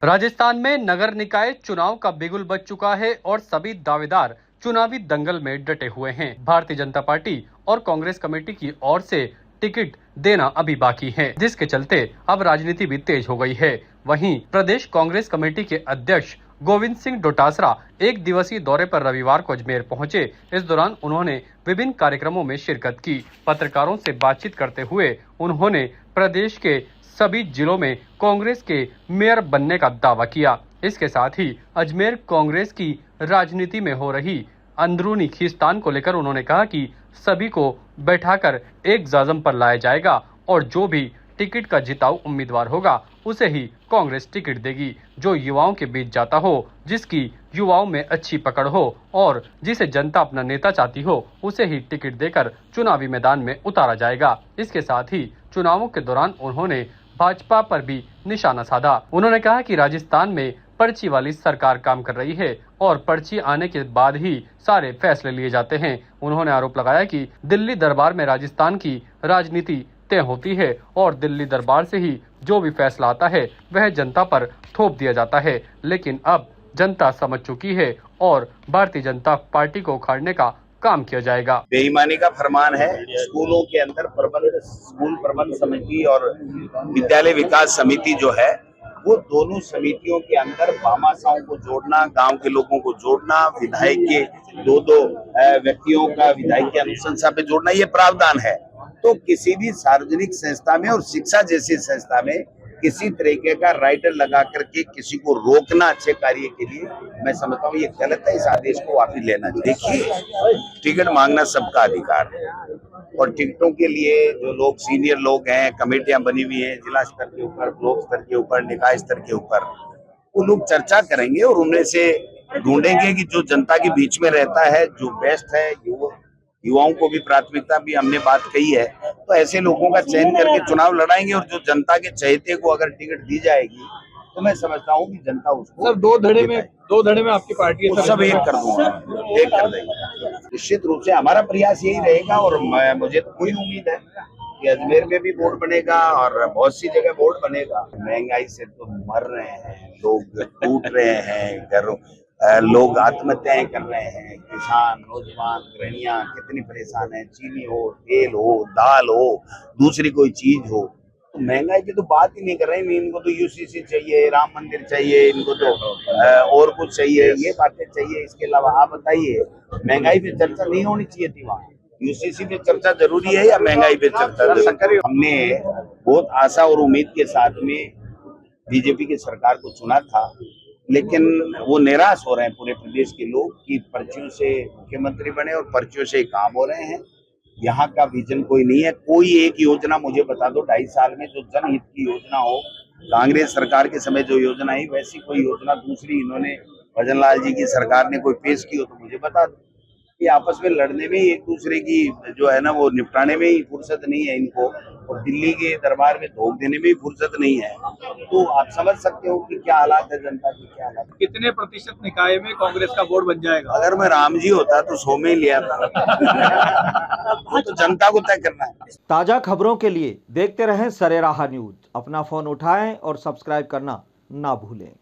राजस्थान में नगर निकाय चुनाव का बिगुल बज चुका है और सभी दावेदार चुनावी दंगल में डटे हुए हैं। भारतीय जनता पार्टी और कांग्रेस कमेटी की ओर से टिकट देना अभी बाकी है, जिसके चलते अब राजनीति भी तेज हो गई है। वहीं प्रदेश कांग्रेस कमेटी के अध्यक्ष गोविंद सिंह डोटासरा एक दिवसीय दौरे पर रविवार को अजमेर पहुंचे। इस दौरान उन्होंने विभिन्न कार्यक्रमों में शिरकत की। पत्रकारों से बातचीत करते हुए उन्होंने प्रदेश के सभी जिलों में कांग्रेस के मेयर बनने का दावा किया। इसके साथ ही अजमेर कांग्रेस की राजनीति में हो रही अंदरूनी खींचतान को लेकर उन्होंने कहा कि सभी को बैठाकर एक जाजम पर लाया जाएगा और जो भी टिकट का जिताऊ उम्मीदवार होगा उसे ही कांग्रेस टिकट देगी, जो युवाओं के बीच जाता हो, जिसकी युवाओं में अच्छी पकड़ हो और जिसे जनता अपना नेता चाहती हो, उसे ही टिकट देकर चुनावी मैदान में उतारा जाएगा। इसके साथ ही चुनावों के दौरान उन्होंने भाजपा पर भी निशाना साधा। उन्होंने कहा कि राजस्थान में पर्ची वाली सरकार काम कर रही है और पर्ची आने के बाद ही सारे फैसले लिए जाते हैं। उन्होंने आरोप लगाया कि दिल्ली दरबार में राजस्थान की राजनीति तय होती है और दिल्ली दरबार से ही जो भी फैसला आता है वह जनता पर थोप दिया जाता है, लेकिन अब जनता समझ चुकी है और भारतीय जनता पार्टी को उखाड़ने का काम किया जाएगा। बेईमानी का फरमान है। स्कूलों के अंदर स्कूल प्रबंध समिति और विद्यालय विकास समिति जो है, वो दोनों समितियों के अंदर भामाशाहों को जोड़ना, गांव के लोगों को जोड़ना, विधायक के दो व्यक्तियों का विधायक की अनुशंसा पे जोड़ना, ये प्रावधान है। तो किसी भी सार्वजनिक संस्था में और शिक्षा जैसी संस्था में किसी तरीके का राइटर लगा करके किसी को रोकना अच्छे कार्य के लिए, मैं समझता हूँ ये गलत है। इस आदेश को वापस लेना चाहिए। देखिए, टिकट मांगना सबका अधिकार है और टिकटों के लिए जो लोग सीनियर लोग हैं, कमेटियां बनी हुई हैं जिला स्तर के ऊपर, ब्लॉक स्तर के ऊपर, निकाय स्तर के ऊपर, वो लोग चर्चा करेंगे और उनमें से ढूंढेंगे कि जो जनता के बीच में रहता है, जो बेस्ट है, युवाओं को भी प्राथमिकता भी हमने बात कही है, तो ऐसे लोगों का चयन करके चुनाव लड़ाएंगे और जो जनता के चहेते को अगर टिकट दी जाएगी तो मैं समझता हूँ कि जनता उसको सर दो धड़े में आपकी पार्टी है, सब एक कर दूंगा, एक कर देंगे। निश्चित रूप से हमारा प्रयास यही रहेगा और मुझे तो पूरी उम्मीद है कि अजमेर में भी बोर्ड बनेगा और बहुत सी जगह बोर्ड बनेगा। महंगाई से तो मर रहे हैं लोग, टूट रहे हैं घरों, लोग आत्महत्याएं कर रहे हैं, किसान, नौजवान, गृहणियां कितनी परेशान है। चीनी हो, तेल हो, दाल हो, दूसरी कोई चीज हो, तो महंगाई की तो बात ही नहीं कर रहे हैं। इनको तो यूसीसी चाहिए, राम मंदिर चाहिए, इनको तो और कुछ चाहिए, ये बातें चाहिए। इसके अलावा आप बताइए, महंगाई पे चर्चा नहीं होनी चाहिए थी वहाँ? यूसीसी पे चर्चा जरूरी है या महंगाई पे चर्चा? हमने बहुत आशा और उम्मीद के साथ में बीजेपी की सरकार को चुना था, लेकिन वो निराश हो रहे हैं पूरे प्रदेश के लोग कि पर्चियों से मुख्यमंत्री बने और पर्चियों से काम हो रहे हैं। यहाँ का विजन कोई नहीं है। कोई एक योजना मुझे बता दो 2.5 साल में जो जनहित की योजना हो, कांग्रेस सरकार के समय जो योजना आई वैसी कोई योजना दूसरी इन्होंने भजन लाल जी की सरकार ने कोई पेश की हो तो मुझे बता दो। ये आपस में लड़ने में ही, एक दूसरे की जो है ना वो निपटाने में ही फुर्सत नहीं है इनको, और दिल्ली के दरबार में धोख देने में भी फुर्सत नहीं है। तो आप समझ सकते हो कि क्या हालात है जनता की, क्या हालात। कितने प्रतिशत निकाय में कांग्रेस का वोट बन जाएगा? अगर मैं राम जी होता तो 100 में ही लिया था। तो जनता को तय करना है। ताजा खबरों के लिए देखते रहें सरेराह न्यूज। अपना फोन उठाएं और सब्सक्राइब करना ना भूलें।